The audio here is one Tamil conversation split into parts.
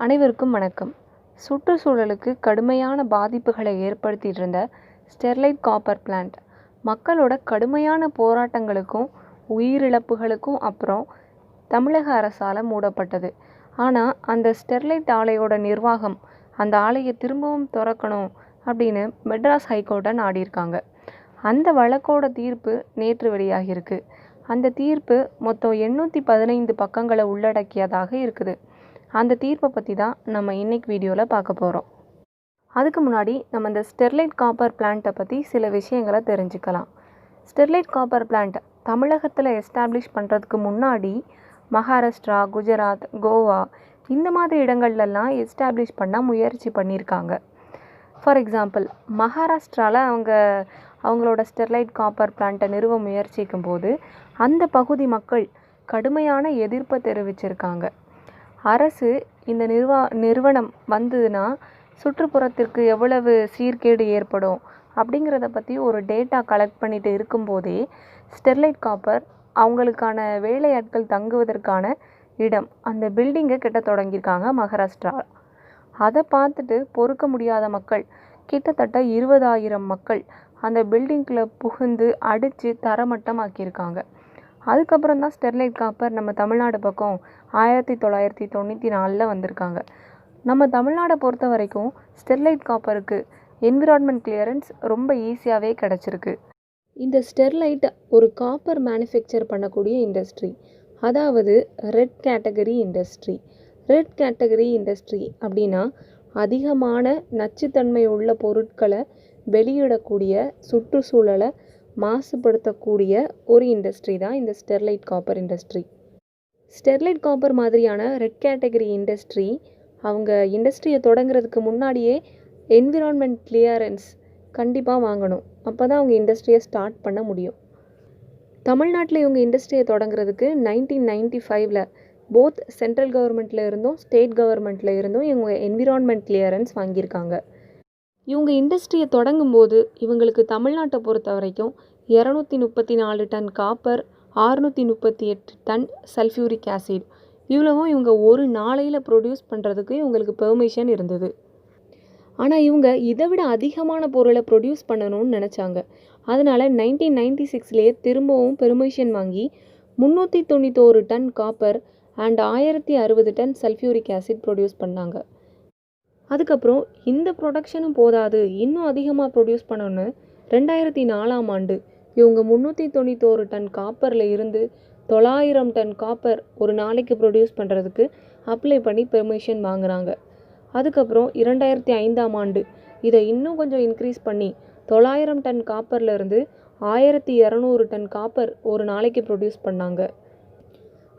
அனைவருக்கும் வணக்கம். சுற்றுச்சூழலுக்கு கடுமையான பாதிப்புகளை ஏற்படுத்திட்டு இருந்த ஸ்டெர்லைட் காப்பர் பிளான்ட் மக்களோட கடுமையான போராட்டங்களுக்கும் உயிரிழப்புகளுக்கும் அப்புறம் தமிழக அரசால் மூடப்பட்டது. ஆனால் அந்த ஸ்டெர்லைட் ஆலையோட நிர்வாகம் அந்த ஆலையை திரும்பவும் திறக்கணும் அப்படின்னு மெட்ராஸ் ஹைகோர்ட்டை நாடியிருக்காங்க. அந்த வழக்கோட தீர்ப்பு நேற்று வெளியாகியிருக்கு. அந்த தீர்ப்பு மொத்தம் 815 பக்கங்களை உள்ளடக்கியதாக இருக்குது. அந்த தீர்ப்பை பற்றி தான் நம்ம இன்னைக்கு வீடியோவில் பார்க்க போகிறோம். அதுக்கு முன்னாடி நம்ம இந்த ஸ்டெர்லைட் காப்பர் பிளான்ட்டை பற்றி சில விஷயங்களை தெரிஞ்சுக்கலாம். ஸ்டெர்லைட் காப்பர் பிளான்ட் தமிழகத்தில் எஸ்டாப்ளிஷ் பண்ணுறதுக்கு முன்னாடி மகாராஷ்டிரா, குஜராத், கோவா இந்த மாதிரி இடங்கள்லாம் எஸ்டாப்ளிஷ் பண்ண முயற்சி பண்ணியிருக்காங்க. ஃபார் எக்ஸாம்பிள், மகாராஷ்டிராவில் அவங்களோட ஸ்டெர்லைட் காப்பர் பிளான்ட்டை நிறுவ முயற்சிக்கும் போது அந்த பகுதி மக்கள் கடுமையான எதிர்ப்பை தெரிவிச்சிருக்காங்க. அரசு இந்த நிறுவனம் வந்ததுன்னா சுற்றுப்புறத்திற்கு எவ்வளவு சீர்கேடு ஏற்படும் அப்படிங்கிறத பற்றி ஒரு டேட்டா கலெக்ட் பண்ணிட்டு இருக்கும்போதே ஸ்டெர்லைட் காப்பர் அவங்களுக்கான வேலையாட்கள் தங்குவதற்கான இடம், அந்த பில்டிங்கை கட்ட தொடங்கியிருக்காங்க மகாராஷ்டிரா. அதை பார்த்துட்டு பொறுக்க முடியாத மக்கள், கிட்டத்தட்ட 20,000 மக்கள் அந்த பில்டிங்கில் புகுந்து அடித்து தரமட்டமாக்கியிருக்காங்க. அதுக்கப்புறம் தான் ஸ்டெர்லைட் காப்பர் நம்ம தமிழ்நாடு பக்கம் 1994 வந்திருக்காங்க. நம்ம தமிழ்நாடை பொறுத்த வரைக்கும் ஸ்டெர்லைட் காப்பருக்கு என்விரான்மெண்ட் கிளியரன்ஸ் ரொம்ப ஈஸியாகவே கிடச்சிருக்கு. இந்த ஸ்டெர்லைட் ஒரு காப்பர் மேனுஃபேக்சர் பண்ணக்கூடிய இண்டஸ்ட்ரி, அதாவது red category industry. Red category industry அப்படின்னா அதிகமான நச்சுத்தன்மை உள்ள பொருட்களை வெளியிடக்கூடிய, சுற்றுச்சூழலை மாசுபடுத்தக்கூடிய ஒரு இண்டஸ்ட்ரி தான் இந்த Sterlite copper industry. Sterlite copper மாதிரியான ரெட் கேட்டகரி இண்டஸ்ட்ரி அவங்க இண்டஸ்ட்ரியை தொடங்குறதுக்கு முன்னாடியே என்விரான்மெண்ட் கிளியரன்ஸ் கண்டிப்பாக வாங்கணும். அப்போ தான் அவங்க இண்டஸ்ட்ரியை ஸ்டார்ட் பண்ண முடியும். தமிழ்நாட்டில் இவங்க இண்டஸ்ட்ரியை தொடங்குறதுக்கு 1995 போத் சென்ட்ரல் கவர்மெண்ட்டில் இருந்தும் ஸ்டேட் கவர்மெண்ட்டில் இருந்தும் இவங்க என்விரான்மெண்ட் கிளியரன்ஸ் வாங்கியிருக்காங்க. இவங்க இண்டஸ்ட்ரியை தொடங்கும்போது இவங்களுக்கு தமிழ்நாட்டை பொறுத்த வரைக்கும் 234 ton copper, 638 ton sulphuric acid இவ்வளவும் இவங்க ஒரு நாளையில் ப்ரொடியூஸ் பண்ணுறதுக்கு இவங்களுக்கு பெர்மிஷன் இருந்தது. ஆனால் இவங்க இதை விட அதிகமான பொருளை ப்ரொடியூஸ் பண்ணணும்னு நினச்சாங்க. அதனால் 1996 திரும்பவும் பெர்மிஷன் வாங்கி 391 ton copper and 1060 ton sulphuric acid produce பண்ணாங்க. அதுக்கப்புறம் இந்த ப்ரொடக்ஷனும் போதாது, இன்னும் அதிகமாக ப்ரொடியூஸ் பண்ணணும்னு 2004 இவங்க 391 டன் காப்பரில் இருந்து 900 டன் காப்பர் ஒரு நாளைக்கு ப்ரொடியூஸ் பண்ணுறதுக்கு அப்ளை பண்ணி பெர்மிஷன் வாங்குகிறாங்க. அதுக்கப்புறம் 2005 இதை இன்னும் கொஞ்சம் இன்க்ரீஸ் பண்ணி 900 டன் காப்பரில் இருந்து 1200 டன் காப்பர் ஒரு நாளைக்கு ப்ரொடியூஸ் பண்ணாங்க.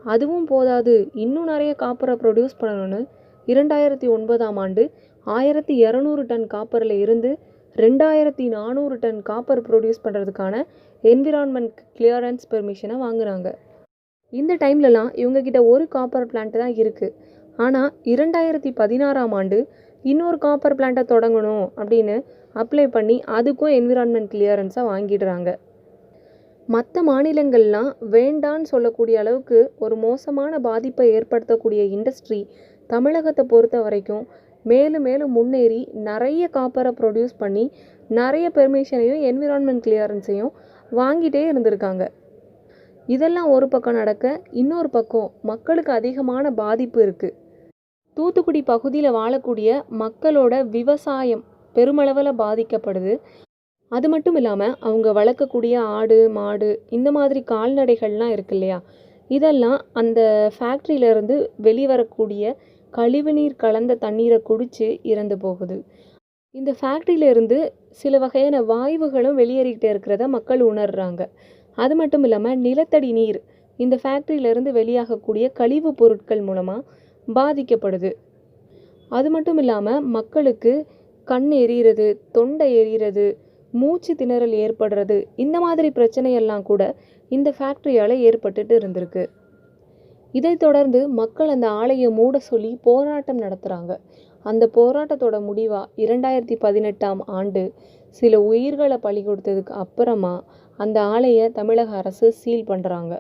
அதுவும் போதாது, இன்னும் நிறைய காப்பரை ப்ரொடியூஸ் பண்ணணும்னு 2009 1200 டன் காப்பரில் இருந்து 2400 டன் காப்பர் ப்ரொடியூஸ் பண்ணுறதுக்கான என்விரான்மெண்ட் கிளியரன்ஸ் பெர்மிஷனை வாங்குகிறாங்க. இந்த டைம்லலாம் இவங்கக்கிட்ட ஒரு காப்பர் பிளான்ட் தான் இருக்குது. ஆனால் 2016 இன்னொரு காப்பர் பிளான்ட்டை தொடங்கணும் அப்படின்னு அப்ளை பண்ணி அதுக்கும் என்விரான்மெண்ட் கிளியரன்ஸை வாங்கிடுறாங்க. மற்ற மாநிலங்கள்லாம் வேண்டான்னு சொல்லக்கூடிய அளவுக்கு ஒரு மோசமான பாதிப்பை ஏற்படுத்தக்கூடிய இண்டஸ்ட்ரி தமிழகத்தை பொறுத்த வரைக்கும் மேலும் மேலும் முன்னேறி நிறைய காப்பரை ப்ரொடியூஸ் பண்ணி நிறைய பெர்மிஷனையும் என்விரான்மெண்ட் கிளியரன்ஸையும் வாங்கிட்டே இருந்திருக்காங்க. இதெல்லாம் ஒரு பக்கம் நடக்க, இன்னொரு பக்கம் மக்களுக்கு அதிகமான பாதிப்பு இருக்குது. தூத்துக்குடி பகுதியில் வாழக்கூடிய மக்களோட விவசாயம் பெருமளவில் பாதிக்கப்படுது. அது மட்டும் இல்லாமல் அவங்க வளர்க்கக்கூடிய ஆடு, மாடு இந்த மாதிரி கால்நடைகள்லாம் இருக்கு இல்லையா, இதெல்லாம் அந்த ஃபேக்ட்ரியிலேருந்து வெளிவரக்கூடிய கழிவுநீர் கலந்த தண்ணீரை குடித்து இறந்து போகுது. இந்த ஃபேக்ட்ரியிலேருந்து சில வகையான வாயுகளும் வெளியேறிக்கிட்டே இருக்கிறத மக்கள் உணர்கிறாங்க. அது மட்டும் இல்லாமல் நிலத்தடி நீர் இந்த ஃபேக்ட்ரியிலேருந்து வெளியாகக்கூடிய கழிவு பொருட்கள் மூலமாக பாதிக்கப்படுது. அது மட்டும் இல்லாமல் மக்களுக்கு கண் எரிகிறது, தொண்டை எரிகிறது, மூச்சு திணறல் ஏற்படுறது, இந்த மாதிரி பிரச்சனையெல்லாம் கூட இந்த ஃபேக்ட்ரியால் ஏற்பட்டுட்டு இருந்திருக்கு. இதைத் தொடர்ந்து மக்கள் அந்த ஆலையை மூட சொல்லி போராட்டம் நடத்துகிறாங்க. அந்த போராட்டத்தோட முடிவாக 2018 சில உயிர்களை பலி கொடுத்ததுக்கு அப்புறமா அந்த ஆலையை தமிழக அரசு சீல் பண்ணுறாங்க.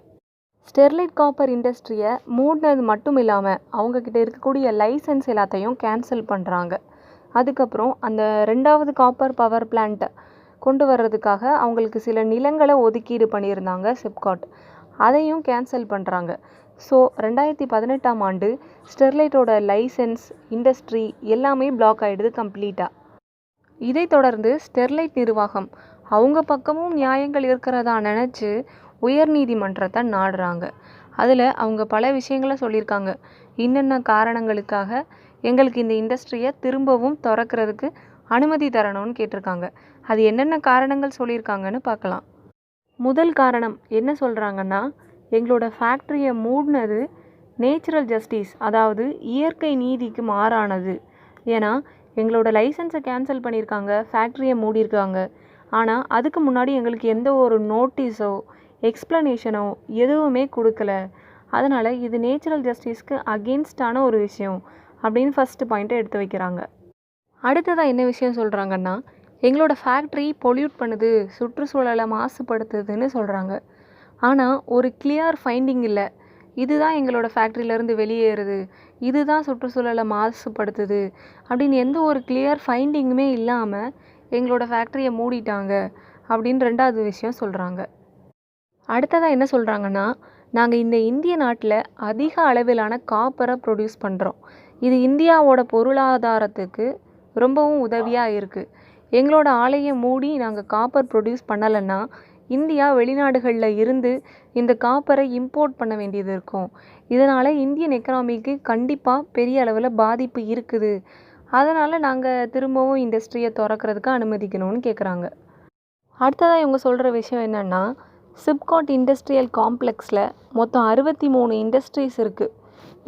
ஸ்டெர்லைட் காப்பர் இண்டஸ்ட்ரியை மூடினது மட்டும் இல்லாமல் அவங்கக்கிட்ட இருக்கக்கூடிய லைசன்ஸ் எல்லாத்தையும் கேன்சல் பண்ணுறாங்க. அதுக்கப்புறம் அந்த 2வது காப்பர் பவர் பிளான்ட்டை கொண்டு வர்றதுக்காக அவங்களுக்கு சில நிலங்களை ஒதுக்கீடு பண்ணியிருந்தாங்க சிப்காட். அதையும் கேன்சல் பண்ணுறாங்க. ஸோ 2018ஆம் ஆண்டு ஸ்டெர்லைட்டோட லைசன்ஸ், இண்டஸ்ட்ரி எல்லாமே பிளாக் ஆகிடுது கம்ப்ளீட்டாக. இதை தொடர்ந்து ஸ்டெர்லைட் நிர்வாகம் அவங்க பக்கமும் நியாயங்கள் இருக்கிறதா நினச்சி உயர்நீதிமன்றத்தை நாடுறாங்க. அதில் அவங்க பல விஷயங்களை சொல்லியிருக்காங்க. என்னென்ன காரணங்களுக்காக எங்களுக்கு இந்த இண்டஸ்ட்ரியை திரும்பவும் திறக்கிறதுக்கு அனுமதி தரணும்னு கேட்டிருக்காங்க. அது என்னென்ன காரணங்கள் சொல்லியிருக்காங்கன்னு பார்க்கலாம். முதல் காரணம் என்ன சொல்கிறாங்கன்னா, எங்களோட ஃபேக்ட்ரியை மூடினது நேச்சுரல் ஜஸ்டிஸ், அதாவது இயற்கை நீதிக்கு மாறானது. ஏன்னா எங்களோட லைசன்ஸை கேன்சல் பண்ணியிருக்காங்க, ஃபேக்ட்ரியை மூடியிருக்காங்க. ஆனால் அதுக்கு முன்னாடி எங்களுக்கு எந்த ஒரு நோட்டீஸோ எக்ஸ்ப்ளனேஷனோ எதுவுமே கொடுக்கல. அதனால் இது நேச்சுரல் ஜஸ்டிஸ்க்கு அகெயின்ஸ்டான ஒரு விஷயம் அப்படின்னு ஃபஸ்ட்டு பாயிண்ட்டை எடுத்து வைக்கிறாங்க. அடுத்ததாக என்ன விஷயம் சொல்கிறாங்கன்னா, எங்களோட ஃபேக்ட்ரி பொல்யூட் பண்ணுது, சுற்றுச்சூழலை மாசுபடுத்துதுன்னு சொல்கிறாங்க. ஆனால் ஒரு கிளியர் ஃபைண்டிங் இல்லை. இதுதான் எங்களோட ஃபேக்ட்ரியிலேருந்து வெளியேறுது, இதுதான் சுற்றுச்சூழலை மாசுபடுத்துது அப்படின்னு எந்த ஒரு கிளியர் ஃபைண்டிங்குமே இல்லாமல் எங்களோட ஃபேக்ட்ரியை மூடிட்டாங்க அப்படின்னு 2வது விஷயம் சொல்கிறாங்க. அடுத்ததாக என்ன சொல்கிறாங்கன்னா, நாங்கள் இந்த இந்திய நாட்டில் அதிக அளவிலான காப்பரை ப்ரொடியூஸ் பண்ணுறோம். இது இந்தியாவோட பொருளாதாரத்துக்கு ரொம்பவும் உதவியாக இருக்குது. எங்களோட ஆலையை மூடி நாங்கள் காப்பர் ப்ரொடியூஸ் பண்ணலைன்னா இந்தியா வெளிநாடுகளில் இருந்து இந்த காப்பரை இம்போர்ட் பண்ண வேண்டியது இருக்கும். இதனால் இந்தியன் எக்கனாமிக்கு கண்டிப்பாக பெரிய அளவில் பாதிப்பு இருக்குது. அதனால் நாங்கள் திரும்பவும் இண்டஸ்ட்ரியை திறக்கிறதுக்கு அனுமதிக்கணும்னு கேட்குறாங்க. அடுத்ததாக இவங்க சொல்கிற விஷயம் என்னென்னா, சிப்காட் இண்டஸ்ட்ரியல் காம்ப்ளெக்ஸில் மொத்தம் 63 இண்டஸ்ட்ரீஸ் இருக்குது.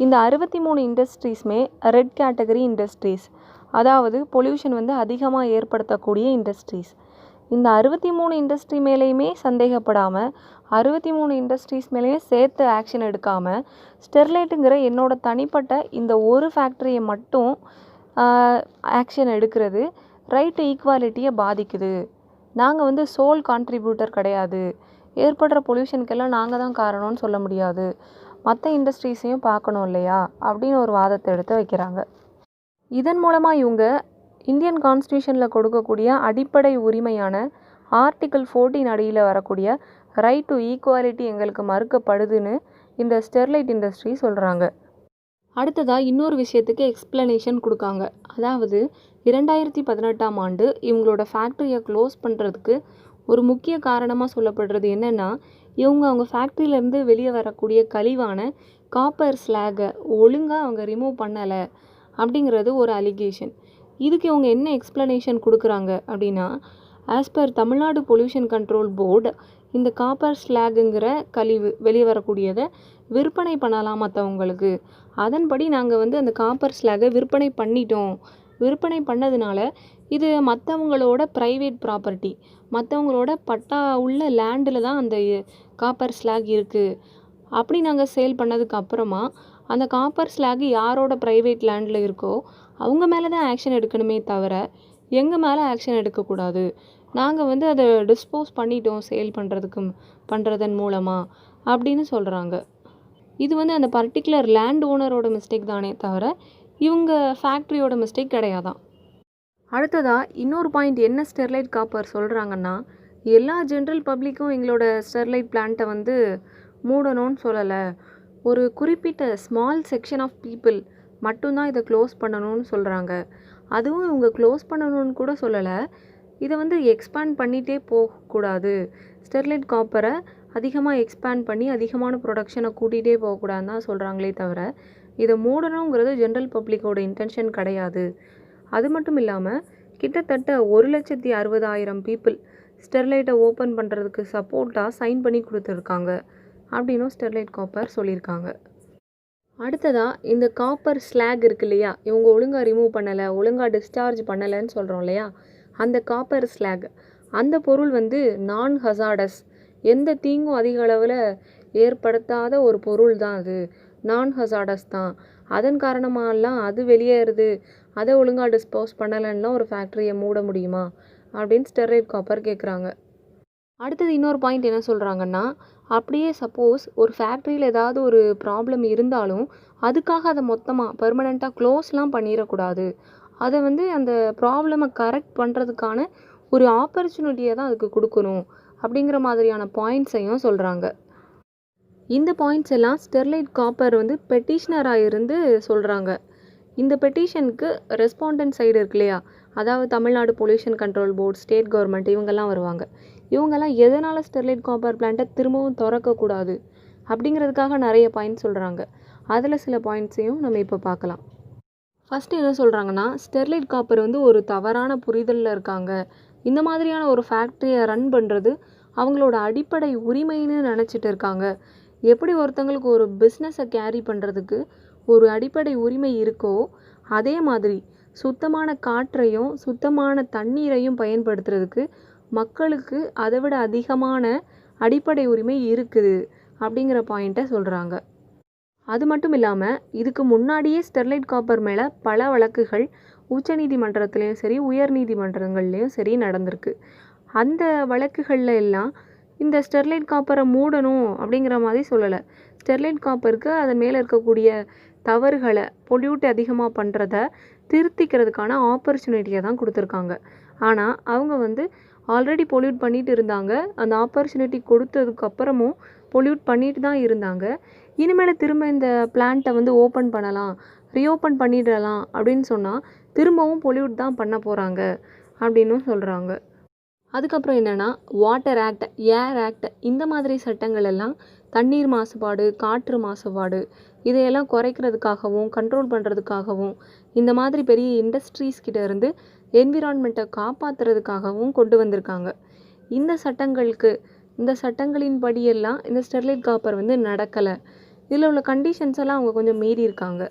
இந்த 63 இண்டஸ்ட்ரீஸுமே ரெட் கேட்டகரி இண்டஸ்ட்ரீஸ், அதாவது பொல்யூஷன் அதிகமாக ஏற்படுத்தக்கூடிய இண்டஸ்ட்ரீஸ். இந்த 63 இண்டஸ்ட்ரி மேலேயுமே சந்தேகப்படாமல் 63 இண்டஸ்ட்ரீஸ் மேலேயே சேர்த்து ஆக்ஷன் எடுக்காமல் ஸ்டெர்லைட்டுங்கிற என்னோட தனிப்பட்ட இந்த ஒரு ஃபேக்ட்ரியை மட்டும் ஆக்ஷன் எடுக்கிறது ரைட் டு ஈக்குவாலிட்டியை பாதிக்குது. நாங்கள் சோல் கான்ட்ரிபியூட்டர் கிடையாது, ஏற்படுற பொல்யூஷனுக்கெல்லாம் நாங்கள் தான் காரணம்னு சொல்ல முடியாது, மற்ற இண்டஸ்ட்ரீஸையும் பார்க்கணும் இல்லையா அப்படின்னு ஒரு வாதத்தை எடுத்து வைக்கிறாங்க. இதன் மூலமாக இவங்க இந்தியன் கான்ஸ்டியூஷனில் கொடுக்கக்கூடிய அடிப்படை உரிமையான ஆர்டிக்கிள் 14 அடியில் வரக்கூடிய ரைட் டு ஈக்குவாலிட்டி எங்களுக்கு மறுக்கப்படுதுன்னு இந்த ஸ்டெர்லைட் இண்டஸ்ட்ரி சொல்கிறாங்க. அடுத்ததாக இன்னொரு விஷயத்துக்கு எக்ஸ்ப்ளனேஷன் கொடுக்காங்க. அதாவது 2018ஆம் ஆண்டு இவங்களோட ஃபேக்ட்ரியை க்ளோஸ் பண்ணுறதுக்கு ஒரு முக்கிய காரணமாக சொல்லப்படுறது என்னென்னா, அவங்க ஃபேக்ட்ரியிலேருந்து வெளியே வரக்கூடிய கழிவான காப்பர் ஸ்லாகை ஒழுங்காக அவங்க ரிமூவ் பண்ணலை அப்படிங்கிறது ஒரு அலிகேஷன். இதுக்கு இவங்க என்ன எக்ஸ்ப்ளனேஷன் கொடுக்குறாங்க அப்படின்னா, as per Tamil Nadu pollution control board இந்த காப்பர் ஸ்லாகுங்கிற கழிவு வெளியே வரக்கூடியதை விற்பனை பண்ணலாம் மற்றவங்களுக்கு. அதன்படி நாங்கள் அந்த காப்பர் ஸ்லாகை விற்பனை பண்ணிட்டோம். விற்பனை பண்ணதுனால இது மற்றவங்களோட ப்ரைவேட் ப்ராப்பர்ட்டி, மற்றவங்களோட பட்டா உள்ள லேண்டில் தான் அந்த காப்பர் ஸ்லாக் இருக்குது. அப்படி நாங்கள் சேல் பண்ணதுக்கு அப்புறமா அந்த காப்பர் ஸ்லாக் யாரோட ப்ரைவேட் லேண்டில் இருக்கோ அவங்க மேலே தான் ஆக்ஷன் எடுக்கணுமே தவிர எங்கள் மேலே ஆக்ஷன் எடுக்கக்கூடாது. நாங்கள் அதை டிஸ்போஸ் பண்ணிட்டோம் சேல் பண்ணுறதன் மூலமாக அப்படின்னு சொல்கிறாங்க. இது அந்த பர்டிகுலர் லேண்ட் ஓனரோட மிஸ்டேக் தானே தவிர இவங்க ஃபேக்ட்ரியோட மிஸ்டேக் கிடையாதான். அடுத்ததாக இன்னொரு பாயிண்ட் என்ன ஸ்டெர்லைட் காப்பர் சொல்கிறாங்கன்னா, எல்லா ஜென்ரல் பப்ளிக்கும் எங்களோட ஸ்டெர்லைட் பிளான்ட்டை மூடணும்னு சொல்லலை. ஒரு குறிப்பிட்ட ஸ்மால் செக்ஷன் ஆஃப் பீப்புள் மட்டும்தான் இதை க்ளோஸ் பண்ணணும்னு சொல்கிறாங்க. அதுவும் இவங்க க்ளோஸ் பண்ணணும்னு கூட சொல்லலை, இதை எக்ஸ்பேண்ட் பண்ணிகிட்டே போகக்கூடாது, ஸ்டெர்லைட் காப்பரை அதிகமாக எக்ஸ்பேண்ட் பண்ணி அதிகமான ப்ரொடக்ஷனை கூட்டிகிட்டே போகக்கூடாதுன்னு தான் சொல்கிறாங்களே தவிர இதை மூடணுங்கிறது ஜென்ரல் பப்ளிக்கோட இன்டென்ஷன் கிடையாது. அது மட்டும் இல்லாமல் கிட்டத்தட்ட 1,60,000 பீப்புள் ஸ்டெர்லைட்டை ஓப்பன் பண்ணுறதுக்கு சப்போர்ட்டாக சைன் பண்ணி கொடுத்துருக்காங்க அப்படின்னும் ஸ்டெர்லைட் காப்பர் சொல்லியிருக்காங்க. அடுத்ததாக இந்த காப்பர் ஸ்லாக் இருக்கு இல்லையா, இவங்க ஒழுங்காக ரிமூவ் பண்ணலை, ஒழுங்காக டிஸ்சார்ஜ் பண்ணலைன்னு சொல்கிறோம் இல்லையா, அந்த காப்பர் ஸ்லாக் அந்த பொருள் நான் ஹசார்டஸ், எந்த தீங்கும் அதிக அளவில் ஏற்படுத்தாத ஒரு பொருள் தான் அது, நான் ஹசார்டஸ் தான். அதன் காரணமாகலாம் அது வெளியேறுது, அதை ஒழுங்காக டிஸ்போஸ் பண்ணலைன்னா ஒரு ஃபேக்ட்ரியை மூட முடியுமா அப்படின்னு ஸ்டெர்லைட் காப்பர் கேட்குறாங்க. அடுத்தது இன்னொரு பாயிண்ட் என்ன சொல்கிறாங்கன்னா, அப்படியே சப்போஸ் ஒரு ஃபேக்ட்ரியில் ஏதாவது ஒரு ப்ராப்ளம் இருந்தாலும் அதுக்காக அதை மொத்தமாக பெர்மனெண்ட்டாக க்ளோஸ்லாம் பண்ணிடக்கூடாது. அதை வந்து அந்த ப்ராப்ளமை கரெக்ட் பண்ணுறதுக்கான ஒரு ஆப்பர்ச்சுனிட்டியை தான் அதுக்கு கொடுக்கணும் அப்படிங்கிற மாதிரியான பாயிண்ட்ஸையும் சொல்கிறாங்க. இந்த பாயிண்ட்ஸ் எல்லாம் ஸ்டெர்லைட் காப்பர் வந்து பெட்டிஷனராக இருந்து சொல்கிறாங்க. இந்த பெட்டிஷனுக்கு ரெஸ்பாண்டன்ட் சைடு இருக்கு இல்லையா, அதாவது Tamil Nadu pollution control board, state government இவங்கெல்லாம் வருவாங்க. இவங்கெல்லாம் எதனால் ஸ்டெர்லைட் காப்பர் பிளான்ட்டை திரும்பவும் திறக்கக்கூடாது அப்படிங்கிறதுக்காக நிறைய பாயிண்ட்ஸ் சொல்கிறாங்க. அதில் சில பாயிண்ட்ஸையும் நம்ம இப்போ பார்க்கலாம். ஃபஸ்ட்டு என்ன சொல்கிறாங்கன்னா, ஸ்டெர்லைட் காப்பர் வந்து ஒரு தவறான புரிதலில் இருக்காங்க. இந்த மாதிரியான ஒரு ஃபேக்ட்ரியை ரன் பண்ணுறது அவங்களோட அடிப்படை உரிமைன்னு நினச்சிட்டு இருக்காங்க. எப்படி ஒருத்தங்களுக்கு ஒரு பிஸ்னஸை கேரி பண்ணுறதுக்கு ஒரு அடிப்படை உரிமை இருக்கோ, அதே மாதிரி சுத்தமான காற்றையும் சுத்தமான தண்ணீரையும் பயன்படுத்துறதுக்கு மக்களுக்கு அதை விட அதிகமான அடிப்படை உரிமை இருக்குது அப்படிங்கிற பாயிண்ட்டை சொல்கிறாங்க. அது மட்டும் இல்லாமல் இதுக்கு முன்னாடியே ஸ்டெர்லைட் காப்பர் மேலே பல வழக்குகள் உச்சநீதிமன்றத்துலேயும் சரி உயர்நீதிமன்றங்கள்லேயும் சரி நடந்திருக்கு. அந்த வழக்குகளில் எல்லாம் இந்த ஸ்டெர்லைட் காப்பரை மூடணும் அப்படிங்கிற மாதிரி சொல்லலை. ஸ்டெர்லைட் காப்பருக்கு அதன் மேலே இருக்கக்கூடிய தவறுகளை பொல்யூட் அதிகமாக பண்ணுறத திருத்திக்கிறதுக்கான ஆப்பர்ச்சுனிட்டியை தான் கொடுத்துருக்காங்க. ஆனால் அவங்க வந்து ஆல்ரெடி பொல்யூட் பண்ணிட்டு இருந்தாங்க. அந்த ஆப்பர்ச்சுனிட்டி கொடுத்ததுக்கப்புறமும் பொல்யூட் பண்ணிட்டு தான் இருந்தாங்க. இனிமேல் திரும்ப இந்த பிளான்ட்டை வந்து ஓப்பன் பண்ணலாம், ரீஓப்பன் பண்ணிடலாம் அப்படின்னு சொன்னால் திரும்பவும் பொல்யூட் தான் பண்ண போகிறாங்க அப்படின்னும் சொல்கிறாங்க. அதுக்கப்புறம் என்னென்னா, வாட்டர் ஆக்ட், ஏர் ஆக்ட் இந்த மாதிரி சட்டங்கள் எல்லாம் தண்ணீர் மாசுபாடு, காற்று மாசுபாடு இதையெல்லாம் குறைக்கிறதுக்காகவும் கண்ட்ரோல் பண்ணுறதுக்காகவும் இந்த மாதிரி பெரிய இண்டஸ்ட்ரீஸ் கிட்ட இருந்து என்விரான்மெண்ட்டை காப்பாற்றுறதுக்காகவும் கொண்டு வந்திருக்காங்க. இந்த சட்டங்களின் படியெல்லாம் இந்த ஸ்டெர்லைட் காப்பர் வந்து நடக்கலை. இதில் உள்ள கண்டிஷன்ஸ் எல்லாம் அவங்க கொஞ்சம் மீறி இருக்காங்க.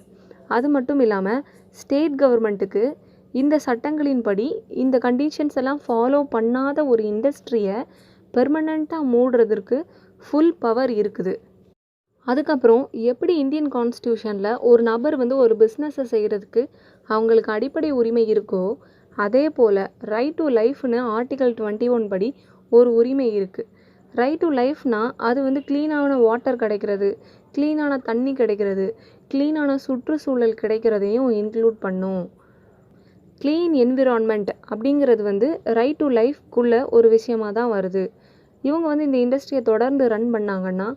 அது மட்டும் இல்லாமல் ஸ்டேட் கவர்மெண்ட்டுக்கு இந்த சட்டங்களின்படி இந்த கண்டிஷன்ஸ் எல்லாம் ஃபாலோ பண்ணாத ஒரு இண்டஸ்ட்ரியை பெர்மனண்ட்டாக மூடுறதுக்கு ஃபுல் பவர் இருக்குது. அதுக்கப்புறம் எப்படி இந்தியன் கான்ஸ்டியூஷனில் ஒரு நபர் வந்து ஒரு பிஸ்னஸை செய்கிறதுக்கு அவங்களுக்கு அடிப்படை உரிமை இருக்கோ, அதே போல் ரைட் டு லைஃப்னு ஆர்டிகல் 21 படி ஒரு உரிமை இருக்குது. ரைட் டு லைஃப்னால் அது வந்து க்ளீனான வாட்டர் கிடைக்கிறது, க்ளீனான தண்ணி கிடைக்கிறது, க்ளீனான சுற்றுச்சூழல் கிடைக்கிறதையும் இன்க்ளூட் பண்ணும். க்ளீன் என்விரான்மெண்ட் அப்படிங்கிறது வந்து ரைட் டு லைஃப்குள்ளே ஒரு விஷயமாக தான் வருது. இவங்க வந்து இந்த இண்டஸ்ட்ரியை தொடர்ந்து ரன் பண்ணாங்கன்னா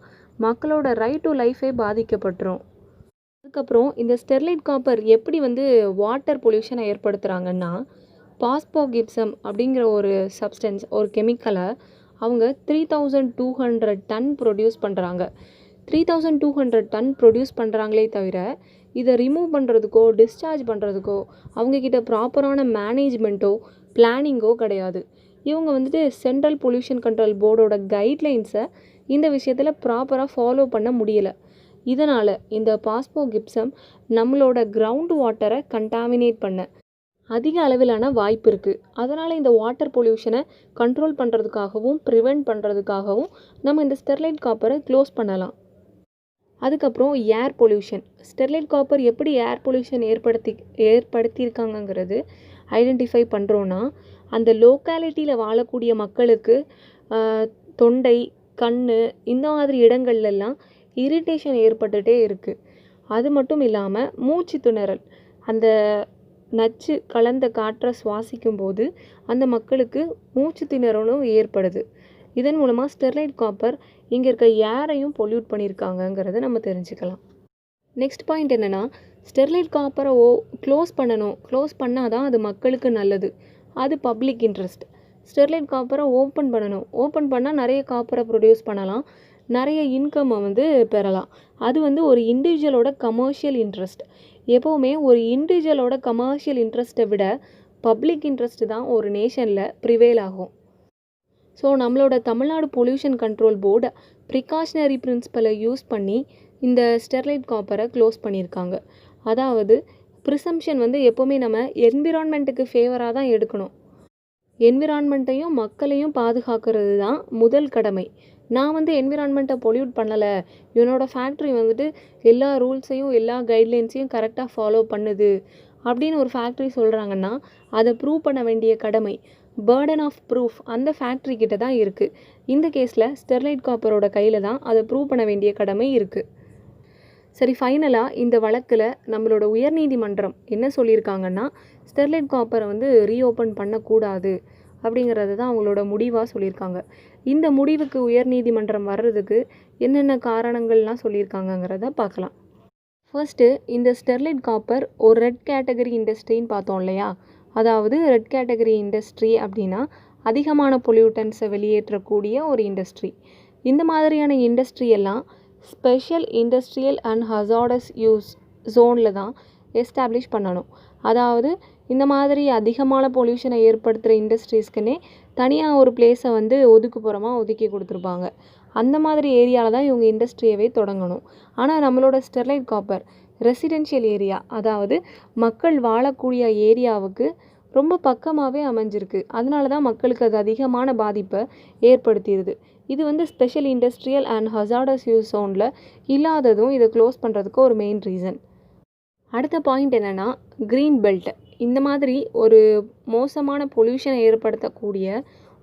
மக்களோட ரைட் டு லைஃபே பாதிக்கப்பட்டுரும். அதுக்கப்புறம் இந்த ஸ்டெர்லைட் காப்பர் எப்படி வந்து வாட்டர் பொல்யூஷனை ஏற்படுத்துகிறாங்கன்னா, பாஸ்போகிப்சம் அப்படிங்கிற ஒரு சப்ஸ்டன்ஸ், ஒரு கெமிக்கலை அவங்க 3200 டன் ப்ரொடியூஸ் பண்ணுறாங்க. 3200 டன் ப்ரொடியூஸ் பண்ணுறாங்களே தவிர இதை ரிமூவ் பண்ணுறதுக்கோ டிஸ்சார்ஜ் பண்ணுறதுக்கோ அவங்கக்கிட்ட ப்ராப்பரான மேனேஜ்மெண்ட்டோ பிளானிங்கோ கிடையாது. இவங்க வந்துட்டு சென்ட்ரல் பொல்யூஷன் கண்ட்ரோல் போர்டோட கைட்லைன்ஸை இந்த விஷயத்தில் ப்ராப்பராக ஃபாலோ பண்ண முடியலை. இதனால் இந்த பாஸ்போகிப்சம் நம்மளோட கிரவுண்ட் வாட்டரை கண்டாமினேட் பண்ண அதிக அளவிலான வாய்ப்பு இருக்குது. அதனால் இந்த வாட்டர் பொல்யூஷனை கண்ட்ரோல் பண்ணுறதுக்காகவும் ப்ரிவெண்ட் பண்ணுறதுக்காகவும் நம்ம இந்த ஸ்டெர்லைட் காப்பரை க்ளோஸ் பண்ணலாம். அதுக்கப்புறம் ஏர் பொல்யூஷன், ஸ்டெர்லைட் காப்பர் எப்படி ஏர் பொல்யூஷன் ஏற்படுத்தியிருக்காங்கங்கிறது ஐடென்டிஃபை பண்ணுறோன்னா, அந்த லோக்காலிட்டியில் வாழக்கூடிய மக்களுக்கு தொண்டை, கண் இந்த மாதிரி இடங்கள்லாம் இரிட்டேஷன் ஏற்பட்டுகிட்டே இருக்குது. அது மட்டும் இல்லாமல் மூச்சு திணறல், அந்த நச்சு கலந்த காற்றை சுவாசிக்கும் போது அந்த மக்களுக்கு மூச்சு திணறலும் ஏற்படுது. இதன் மூலமாக ஸ்டெர்லைட் காப்பர் இங்கே இருக்க ஏரையும் பொல்யூட் பண்ணியிருக்காங்கங்கிறத நம்ம தெரிஞ்சுக்கலாம். நெக்ஸ்ட் பாயிண்ட் என்னென்னா, ஸ்டெர்லைட் காப்பரை க்ளோஸ் பண்ணணும். க்ளோஸ் பண்ணால் தான் அது மக்களுக்கு நல்லது. அது பப்ளிக் இன்ட்ரெஸ்ட். ஸ்டெர்லைட் காப்பரை ஓப்பன் பண்ணணும். ஓப்பன் பண்ணால் நிறைய காப்பரை ப்ரொடியூஸ் பண்ணலாம், நிறைய இன்கம்மை வந்து பெறலாம். அது வந்து ஒரு இண்டிவிஜுவலோட கமர்ஷியல் இன்ட்ரெஸ்ட். எப்போவுமே ஒரு இண்டிவிஜுவலோட கமர்ஷியல் இன்ட்ரெஸ்ட்டை விட பப்ளிக் இன்ட்ரெஸ்ட் தான் ஒரு நேஷனில் ப்ரிவேல் ஆகும். ஸோ நம்மளோட Tamil Nadu pollution control board precautionary பிரின்சிபலை யூஸ் பண்ணி இந்த ஸ்டெர்லைட் காப்பரை க்ளோஸ் பண்ணியிருக்காங்க. அதாவது ப்ரிசம்ஷன் வந்து எப்போவுமே நம்ம என்விரான்மெண்ட்டுக்கு ஃபேவராக தான் எடுக்கணும். என்விரான்மெண்ட்டையும் மக்களையும் பாதுகாக்கிறது தான் முதல் கடமை. நான் வந்து என்விரான்மெண்ட்டை பொல்யூட் பண்ணலை, என்னோடய ஃபேக்ட்ரி வந்துட்டு எல்லா ரூல்ஸையும் எல்லா கைட்லைன்ஸையும் கரெக்டாக ஃபாலோ பண்ணுது அப்படின்னு ஒரு ஃபேக்ட்ரி சொல்கிறாங்கன்னா அதை ப்ரூவ் பண்ண வேண்டிய கடமை பேர்டன் ஆஃப் ப்ரூஃப் அந்த ஃபேக்ட்ரி கிட்ட தான் இருக்குது. இந்த கேஸில் ஸ்டெர்லைட் காப்பரோட கையில் தான் அதை ப்ரூவ் பண்ண வேண்டிய கடமை இருக்குது. சரி, ஃபைனலாக இந்த வழக்கில் நம்மளோட உயர்நீதிமன்றம் என்ன சொல்லியிருக்காங்கன்னா, ஸ்டெர்லைட் காப்பரை வந்து ரீஓப்பன் பண்ணக்கூடாது அப்படிங்கிறது தான் அவங்களோட முடிவாக சொல்லியிருக்காங்க. இந்த முடிவுக்கு உயர்நீதிமன்றம் வர்றதுக்கு என்னென்ன காரணங்கள்லாம் சொல்லியிருக்காங்கங்கிறத பார்க்கலாம். ஃபர்ஸ்ட்டு, இந்த ஸ்டெர்லைட் காப்பர் ஒரு ரெட் கேட்டகரி இண்டஸ்ட்ரின்னு பார்த்தோம் இல்லையா? அதாவது ரெட் கேட்டகரி இண்டஸ்ட்ரி அப்படின்னா அதிகமான பொல்யூட்டன்ஸை வெளியேற்றக்கூடிய ஒரு இண்டஸ்ட்ரி. இந்த மாதிரியான இண்டஸ்ட்ரி எல்லாம் special industrial and hazardous use ஜோனில் தான் எஸ்டாப்ளிஷ் பண்ணணும். அதாவது இந்த மாதிரி அதிகமான பொல்யூஷனை ஏற்படுத்துகிற இண்டஸ்ட்ரீஸ்க்குன்னே தனியாக ஒரு பிளேஸை வந்து ஒதுக்குப்புறமாக ஒதுக்கி கொடுத்துருப்பாங்க. அந்த மாதிரி ஏரியாவில் தான் இவங்க இண்டஸ்ட்ரியவே தொடங்கணும். ஆனால் நம்மளோட ஸ்டெர்லைட் காப்பர் ரெசிடென்ஷியல் ஏரியா, அதாவது மக்கள் வாழக்கூடிய ஏரியாவுக்கு ரொம்ப பக்கமாகவே அமைஞ்சிருக்கு. அதனால தான் மக்களுக்கு அது அதிகமான பாதிப்பை ஏற்படுத்திடுது. இது வந்து special industrial and hazardous use ஜோனில் இல்லாததும் இதை க்ளோஸ் பண்ணுறதுக்கு ஒரு மெயின் ரீசன். அடுத்த பாயிண்ட் என்னென்னா, க்ரீன் பெல்ட். இந்த மாதிரி ஒரு மோசமான பொல்யூஷனை ஏற்படுத்தக்கூடிய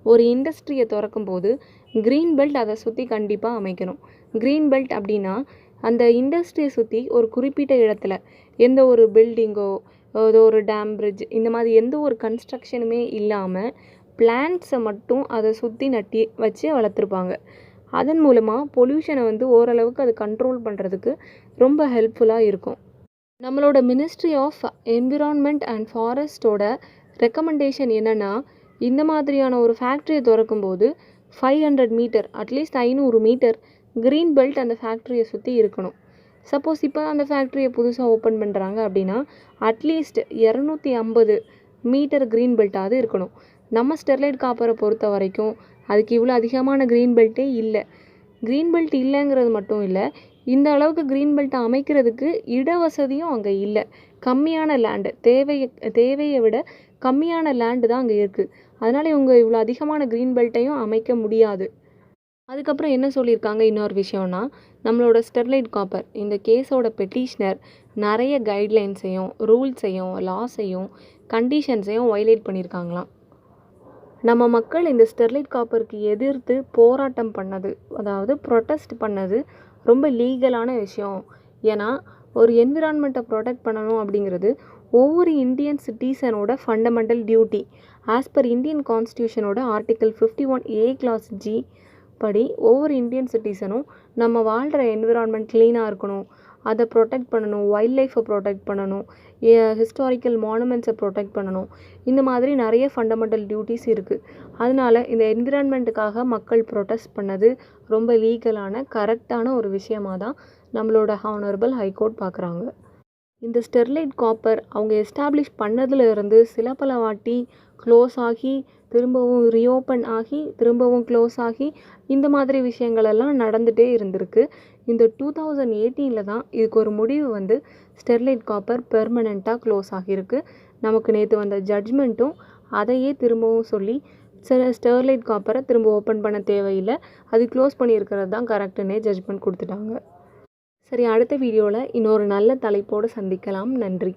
ஒரு இண்டஸ்ட்ரியை திறக்கும்போது க்ரீன் பெல்ட் அதை சுற்றி கண்டிப்பாக அமைக்கணும். க்ரீன் பெல்ட் அப்படின்னா அந்த இண்டஸ்ட்ரியை சுற்றி ஒரு குறிப்பிட்ட இடத்துல எந்த ஒரு பில்டிங்கோ ஏதோ ஒரு டேம் பிரிட்ஜ் இந்த மாதிரி எந்த ஒரு கன்ஸ்ட்ரக்ஷனுமே இல்லாமல் பிளான்ட்ஸை மட்டும் அதை சுற்றி நட்டி வச்சு வளர்த்துருப்பாங்க. அதன் மூலமாக பொல்யூஷனை வந்து ஓரளவுக்கு அது கண்ட்ரோல் பண்ணுறதுக்கு ரொம்ப ஹெல்ப்ஃபுல்லாக இருக்கும். நம்மளோட மினிஸ்ட்ரி ஆஃப் என்விரான்மெண்ட் அண்ட் ஃபாரஸ்ட்டோட ரெக்கமெண்டேஷன் என்னென்னா, இந்த மாதிரியான ஒரு ஃபேக்ட்ரியை திறக்கும்போது 500 metre, at least 500 metre green belt அந்த ஃபேக்ட்ரியை சுற்றி இருக்கணும். சப்போஸ் இப்போ அந்த ஃபேக்ட்ரியை புதுசாக ஓப்பன் பண்ணுறாங்க அப்படின்னா அட்லீஸ்ட் 250 மீட்டர் க்ரீன் பெல்ட்டாவது இருக்கணும். நம்ம ஸ்டெர்லைட் காப்பரை பொறுத்த வரைக்கும் அதுக்கு இவ்வளோ அதிகமான க்ரீன் பெல்ட்டே இல்லை. க்ரீன் பெல்ட் இல்லைங்கிறது மட்டும் இல்லை, இந்த அளவுக்கு க்ரீன் பெல்ட்டை அமைக்கிறதுக்கு இடவசதியும் அங்கே இல்லை. கம்மியான லேண்டு, தேவையை விட கம்மியான லேண்டு தான் அங்கே இருக்குது. அதனால் இவங்க இவ்வளோ அதிகமான க்ரீன் பெல்ட்டையும் அமைக்க முடியாது. அதுக்கப்புறம் என்ன சொல்லியிருக்காங்க இன்னொரு விஷயம்னா, நம்மளோட ஸ்டெர்லைட் காப்பர் இந்த கேஸோட பெட்டிஷனர் நிறைய கைட்லைன்ஸையும் ரூல்ஸையும் லாஸையும் கண்டிஷன்ஸையும் வயலேட் பண்ணியிருக்காங்களாம். நம்ம மக்கள் இந்த ஸ்டெர்லைட் காப்பருக்கு எதிர்த்து போராட்டம் பண்ணது, அதாவது ப்ரொட்டஸ்ட் பண்ணது ரொம்ப லீகலான விஷயம். ஏன்னா ஒரு என்விரான்மெண்ட்டை ப்ரொடெக்ட் பண்ணணும் அப்படிங்கிறது ஒவ்வொரு இந்தியன் சிட்டிசனோட fundamental duty. As per Indian கான்ஸ்டியூஷனோட ஆர்டிக்கல் 51A கிளாஸ் G படி ஒவ்வொரு இந்தியன் சிட்டிசனும் நம்ம வாழ்கிற என்விரான்மெண்ட் க்ளீனாக இருக்கணும், அதை ப்ரொடெக்ட் பண்ணணும், வைல்ட் லைஃப்பை ப்ரொடெக்ட் பண்ணணும், ஹிஸ்டாரிக்கல் மானுமெண்ட்ஸை ப்ரொடெக்ட் பண்ணணும். இந்த மாதிரி நிறைய ஃபண்டமெண்டல் டியூட்டிஸ் இருக்குது. அதனால் இந்த என்விரான்மெண்ட்டுக்காக மக்கள் ப்ரொட்டஸ்ட் பண்ணது ரொம்ப லீகலான கரெக்டான ஒரு விஷயமாக தான் நம்மளோட ஹானரபிள் ஹைகோர்ட் பார்க்குறாங்க. இந்த ஸ்டெர்லைட் காப்பர் அவங்க எஸ்டாப்ளிஷ் பண்ணதுலேருந்து சில பல வாட்டி க்ளோஸ் ஆகி திரும்பவும் ரீஓப்பன் ஆகி திரும்பவும் க்ளோஸ் ஆகி இந்த மாதிரி விஷயங்களெல்லாம் நடந்துகிட்டே இருந்திருக்கு. இந்த 2018 தான் இதுக்கு ஒரு முடிவு வந்து ஸ்டெர்லைட் காப்பர் பெர்மனெண்ட்டாக க்ளோஸ் ஆகியிருக்கு. நமக்கு நேற்று வந்த ஜட்ஜ்மெண்ட்டும் அதையே திரும்பவும் சொல்லி ஸ்டெர்லைட் காப்பரை திரும்ப ஓப்பன் பண்ண தேவையில்லை, அது க்ளோஸ் பண்ணியிருக்கிறது தான் கரெக்டுன்னே ஜட்ஜ்மெண்ட் கொடுத்துட்டாங்க. சரி, அடுத்த வீடியோவில் இன்னொரு நல்ல தலைப்போடு சந்திக்கலாம். நன்றி.